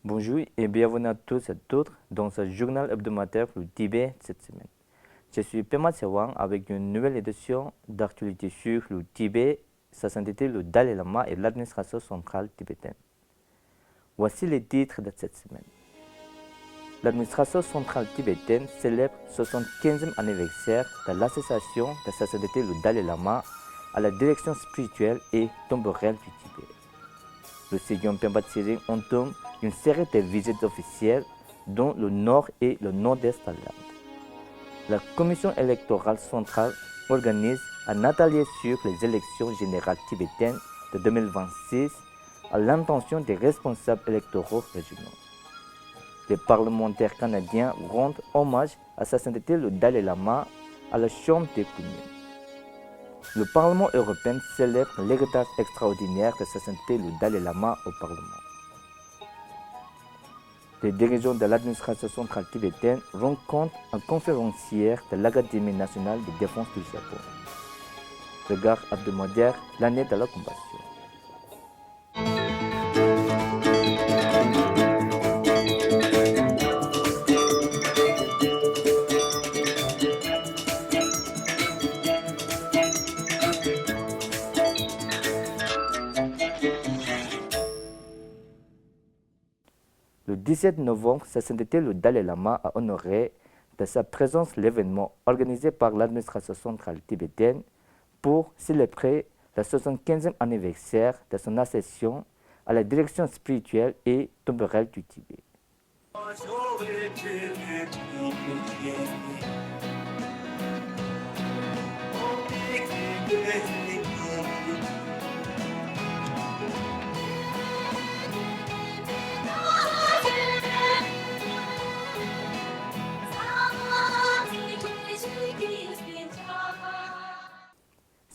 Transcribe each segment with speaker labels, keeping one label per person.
Speaker 1: Bonjour et bienvenue à tous et à toutes dans ce journal hebdomadaire pour le Tibet cette semaine. Je suis Pema Sewang avec une nouvelle édition d'actualité sur le Tibet, sa sainteté, le Dalai Lama et l'administration centrale tibétaine. Voici les titres de cette semaine. L'administration centrale tibétaine célèbre le 75e anniversaire de l'association de sa sainteté, le Dalai Lama, à la direction spirituelle et temporelle du Tibet. Le Sejong Pemba Tsering entame une série de visites officielles dans le nord et le nord-est de l'Inde. La Commission électorale centrale organise un atelier sur les élections générales tibétaines de 2026 à l'intention des responsables électoraux régionaux. Les parlementaires canadiens rendent hommage à sa sainteté le Dalai Lama à la Chambre des communes. Le Parlement européen célèbre l'héritage extraordinaire de sa sainteté le Dalai Lama au Parlement. Les dirigeants de l'administration centrale tibétaine rencontrent un conférencier de l'Académie nationale de défense du Japon. Regard hebdomadaire, l'année de la compassion. Le 17 novembre, sa sainteté le Dalai Lama a honoré de sa présence l'événement organisé par l'administration centrale tibétaine pour célébrer le 75e anniversaire de son accession à la direction spirituelle et temporelle du Tibet.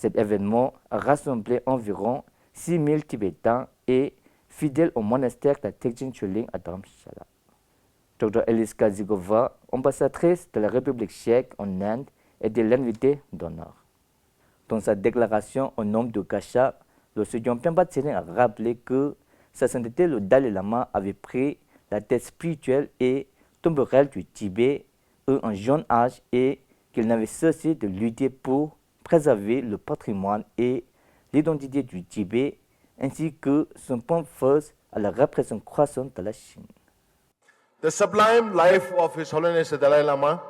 Speaker 1: Cet événement a rassemblé environ 6000 Tibétains et fidèles au monastère de Tekjin Choling à Dharamshala. Dr Eliska Zigova, ambassadrice de la République tchèque en Inde, était l'invité d'honneur. Dans sa déclaration au nom de Gacha, le Sejong Pemba Tsering a rappelé que sa sainteté le Dalai Lama avait pris la tête spirituelle et temporelle du Tibet à un jeune âge et qu'il n'avait cessé de lutter pour préserver le patrimoine et l'identité du Tibet, ainsi que son point fort à la répression croissante de la Chine.
Speaker 2: The sublime life of His Holiness the Dalai Lama,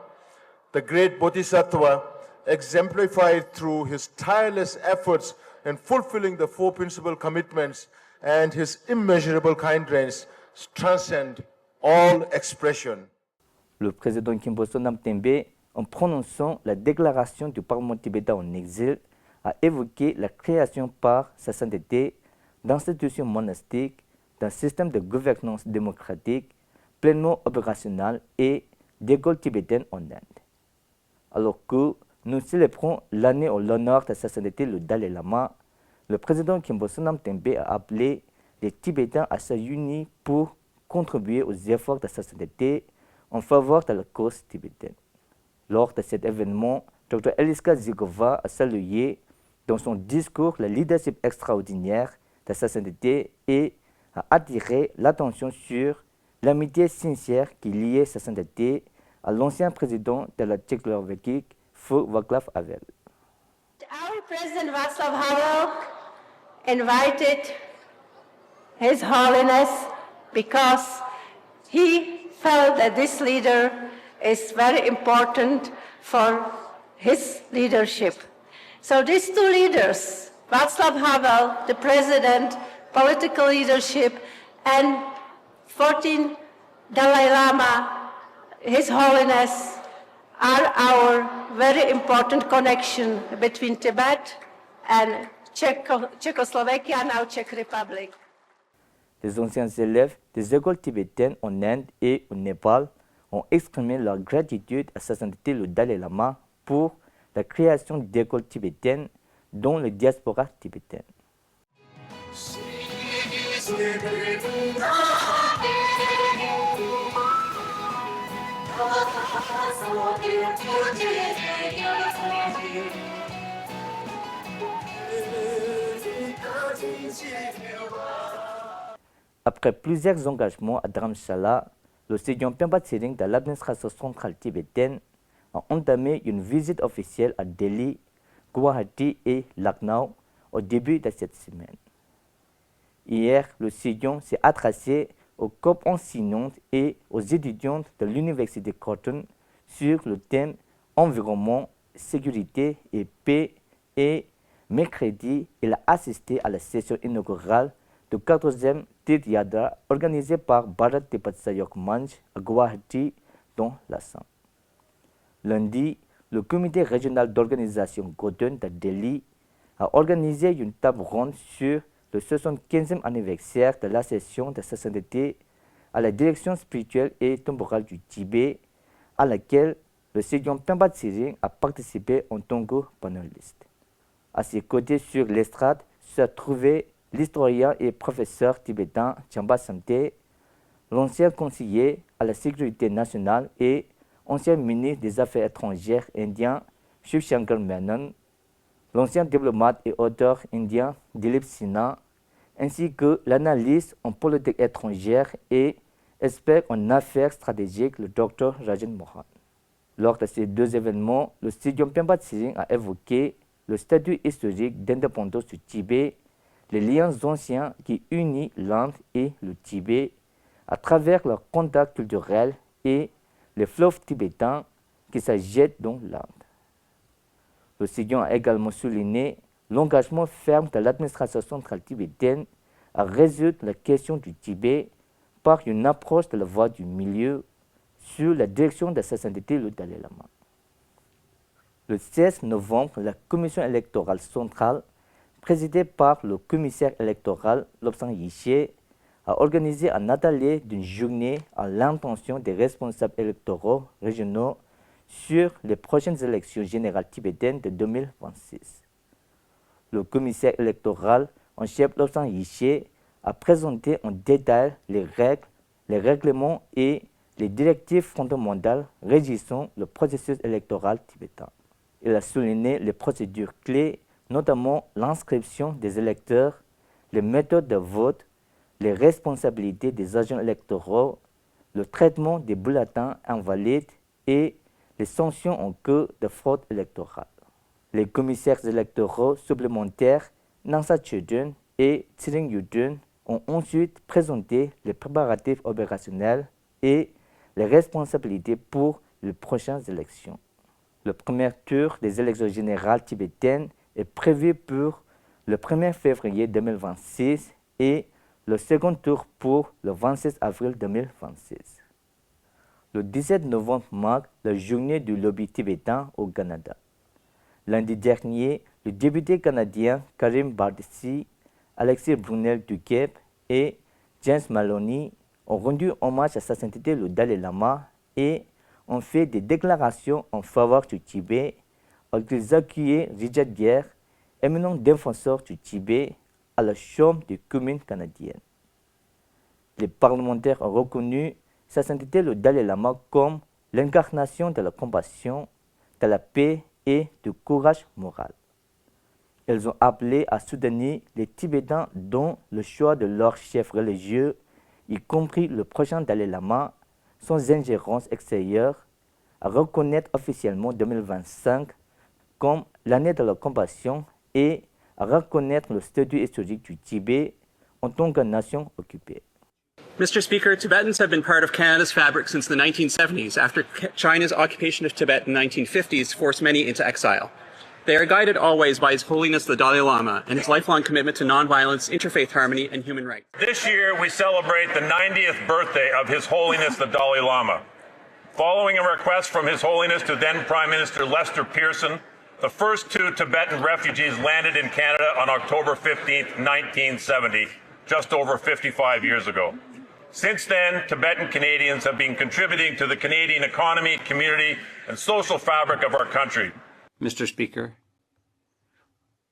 Speaker 2: the great Bodhisattva, exemplified through his tireless efforts in fulfilling the four principal commitments and his immeasurable kindness transcend all expression.
Speaker 1: Le président Khenpo Sonam Tembe, en prononçant la déclaration du Parlement tibétain en exil, a évoqué la création par sa sainteté d'institutions monastiques, d'un système de gouvernance démocratique pleinement opérationnel et d'écoles tibétaines en Inde. Alors que nous célébrons l'année en l'honneur de sa sainteté le Dalai Lama, le président Khenpo Sonam Tembe a appelé les Tibétains à s'unir pour contribuer aux efforts de sa sainteté en faveur de la cause tibétaine. Lors de cet événement, Dr Eliska Zigova a salué dans son discours le leadership extraordinaire de sa sainteté et a attiré l'attention sur l'amitié sincère qui liait sa sainteté à l'ancien président de la Tchécoslovaquie, Feu Václav Havel.
Speaker 3: Our President Václav Havel invited His Holiness because he felt that this leader is very important for his leadership. So these two leaders, Václav Havel, the president, political leadership, and 14 Dalai Lama, His Holiness, are our very important connection between Tibet and Czechoslovakia, now Czech Republic.
Speaker 1: Les anciens élèves des écoles tibétaines en Inde et au Népal ont exprimé leur gratitude à sa sainteté le Dalai Lama pour la création d'écoles tibétaines dans la diaspora tibétaine. Après plusieurs engagements à Dharamshala, le Sejong Pemba Tsering de l'administration centrale tibétaine a entamé une visite officielle à Delhi, Guwahati et Lucknow au début de cette semaine. Hier, le Sejong s'est adressé aux COP enseignantes et aux étudiantes de l'Université Cotton sur le thème environnement, sécurité et paix, et mercredi, il a assisté à la session inaugurale du 14e Tirth-Yatra organisée par Bharat Tibet Sahyog Manch à Guwahati, dans l'Assam. Lundi, le comité régional d'organisation Godun de Delhi a organisé une table ronde sur le 75e anniversaire de la session de sa sainteté à la direction spirituelle et temporelle du Tibet, à laquelle le Sejong Pemba Tsering a participé en tant que panéliste. À ses côtés sur l'estrade se trouvait l'historien et professeur tibétain Chamba Samte, l'ancien conseiller à la sécurité nationale et ancien ministre des Affaires étrangères indien Shiv Shankar Menon, l'ancien diplomate et auteur indien Dilip Sinha, ainsi que l'analyste en politique étrangère et expert en affaires stratégiques le Dr Rajan Mohan. Lors de ces deux événements, le Sejong Pemba Tsering a évoqué le statut historique d'indépendance du Tibet, les liens anciens qui unissent l'Inde et le Tibet à travers leurs contacts culturels et les fleuves tibétains qui se jettent dans l'Inde. Le Sejong a également souligné l'engagement ferme de l'administration centrale tibétaine à résoudre la question du Tibet par une approche de la voie du milieu sur la direction de sa sainteté le Dalai Lama. Le 16 novembre, la commission électorale centrale, présidée par le commissaire électoral Lobsang Yishe, a organisé un atelier d'une journée à l'intention des responsables électoraux régionaux sur les prochaines élections générales tibétaines de 2026. Le commissaire électoral en chef Lobsang Yishe a présenté en détail les règles, les règlements et les directives fondamentales régissant le processus électoral tibétain. Il a souligné les procédures clés, notamment l'inscription des électeurs, les méthodes de vote, les responsabilités des agents électoraux, le traitement des bulletins invalides et les sanctions en cas de fraude électorale. Les commissaires électoraux supplémentaires Nangsa Chedun et Tsering Yudun ont ensuite présenté les préparatifs opérationnels et les responsabilités pour les prochaines élections. Le premier tour des élections générales tibétaines est prévu pour le 1er février 2026 et le second tour pour le 26 avril 2026. Le 17 novembre marque la journée du lobby tibétain au Canada. Lundi dernier, le député canadien Karim Bardessi, Alexis Brunel-Duquesne et James Maloney ont rendu hommage à sa sainteté le Dalai Lama et ont fait des déclarations en faveur du Tibet, alors qu'ils accueillaient Richard Gere, éminent défenseur du Tibet, à la Chambre des communes canadiennes. Les parlementaires ont reconnu sa sainteté le Dalai Lama comme l'incarnation de la compassion, de la paix et du courage moral. Ils ont appelé à soutenir les Tibétains dans le choix de leur chef religieux, y compris le prochain Dalai Lama, sans ingérence extérieure, à reconnaître officiellement 2025 comme l'année de la compassion et à reconnaître le statut historique du Tibet en tant que nation occupée.
Speaker 4: Mr. Speaker, Tibetans have been part of Canada's fabric since the 1970s, after China's occupation of Tibet in the 1950s forced many into exile. They are guided always by His Holiness the Dalai Lama and his lifelong commitment to nonviolence, interfaith harmony, and human rights.
Speaker 5: This year, we celebrate the 90th birthday of His Holiness the Dalai Lama. Following a request from His Holiness to then Prime Minister Lester Pearson, the first 2 Tibetan refugees landed in Canada on October 15, 1970, just over 55 years ago. Since then, Tibetan Canadians have been contributing to the Canadian economy, community, and social fabric of our country.
Speaker 6: Mr. Speaker,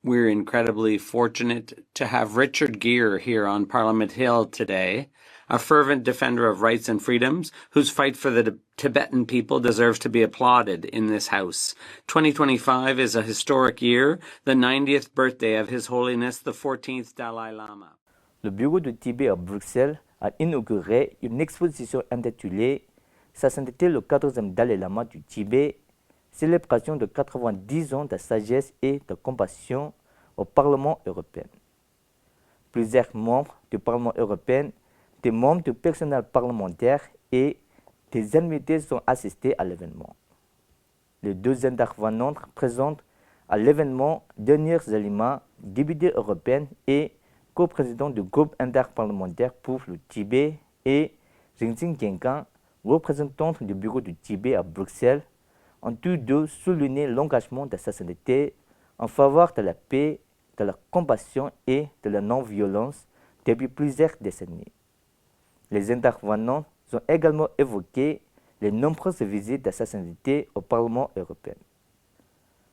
Speaker 6: we're incredibly fortunate to have Richard Gere here on Parliament Hill today, a fervent defender of rights and freedoms whose fight for the Tibetan people deserves to be applauded in this House. 2025 is a historic year, the 90th birthday of His Holiness the 14th Dalai Lama.
Speaker 1: Le bureau du Tibet à Bruxelles a inauguré une exposition intitulée Sa Sainteté le 14e Dalai Lama du Tibet, célébration de 90 ans de sagesse et de compassion au Parlement européen. Plusieurs membres du Parlement européen, des membres du personnel parlementaire et des invités sont assistés à l'événement. Les deux intervenants présentent à l'événement Derniers Aliments, député européen et co-président du groupe interparlementaire pour le Tibet, et Rinzing Genkan, représentante du bureau du Tibet à Bruxelles, ont tous deux souligné l'engagement de sa sainteté en faveur de la paix, de la compassion et de la non-violence depuis plusieurs décennies. Les intervenants ont également évoqué les nombreuses visites de sa sainteté au Parlement européen.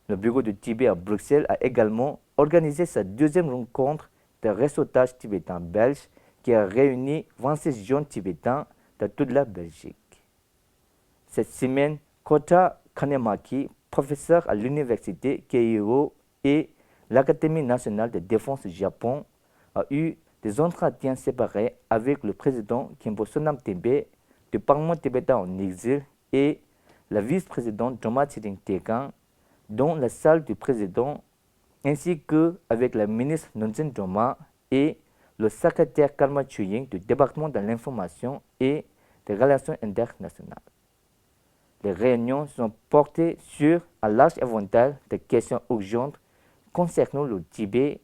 Speaker 1: Le bureau du Tibet à Bruxelles a également organisé sa deuxième rencontre de réseautage tibétain belge qui a réuni 26 jeunes tibétains de toute la Belgique. Cette semaine, Kota Kanemaki, professeur à l'université Keio et l'Académie nationale de défense du Japon, a eu des entretiens séparés avec le président Khenpo Sonam Tembe du Parlement tibétain en exil et la vice-présidente Joma Tshering Tegan dans la salle du président, ainsi qu'avec la ministre Nonzen Joma et le secrétaire Karma Chuying du département de l'information et des relations internationales. Les réunions sont portées sur un large éventail de questions urgentes concernant le Tibet,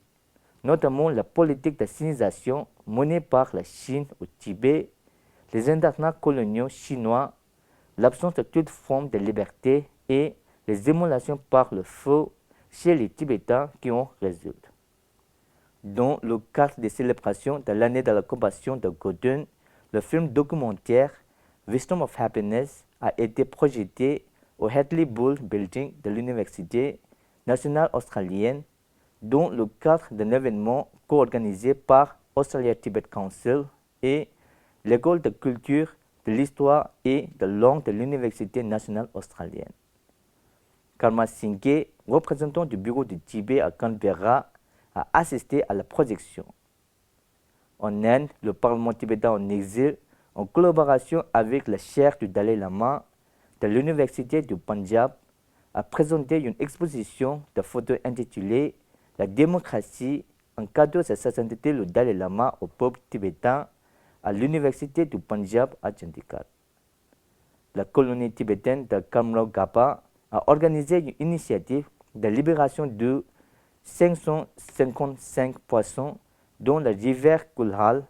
Speaker 1: notamment la politique d'assimilation menée par la Chine au Tibet, les internats coloniaux chinois, l'absence de toute forme de liberté et les émulations par le feu chez les Tibétains qui en résultent. Dans le cadre des célébrations de l'année de la compassion de Godun, le film documentaire Wisdom of Happiness a été projeté au Hadley Bull Building de l'Université nationale australienne dans le cadre d'un événement co-organisé par Australia Tibet Council et l'École de culture, de l'histoire et de langue de l'Université nationale australienne. Karma Singhe, représentant du bureau du Tibet à Canberra, a assisté à la projection. En Inde, le Parlement tibétain en exil, en collaboration avec la chaire du Dalai Lama de l'Université du Punjab, a présenté une exposition de photos intitulée La démocratie, un cadeau de sa sainteté le Dalai Lama au peuple tibétain à l'Université du Punjab à Chandigarh. La colonie tibétaine de Kamrao Gapa a organisé une initiative de libération de 555 poissons dans la rivière Kulhal,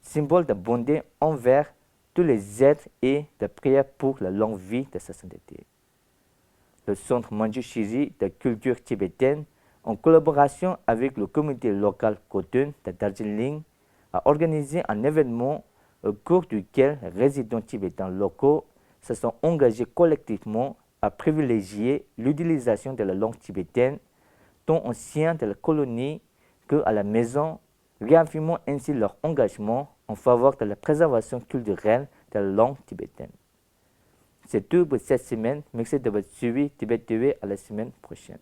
Speaker 1: symbole de bonté envers tous les êtres et de prière pour la longue vie de sa sainteté. Le Centre Manjushri de culture tibétaine, en collaboration avec le comité local Khotun de Darjeeling, a organisé un événement au cours duquel les résidents tibétains locaux se sont engagés collectivement à privilégier l'utilisation de la langue tibétaine tant au sein de la colonie qu'à la maison, réaffirmant ainsi leur engagement en faveur de la préservation culturelle de la langue tibétaine. C'est tout pour cette semaine. Merci de votre suivi. Tibet TV, à la semaine prochaine.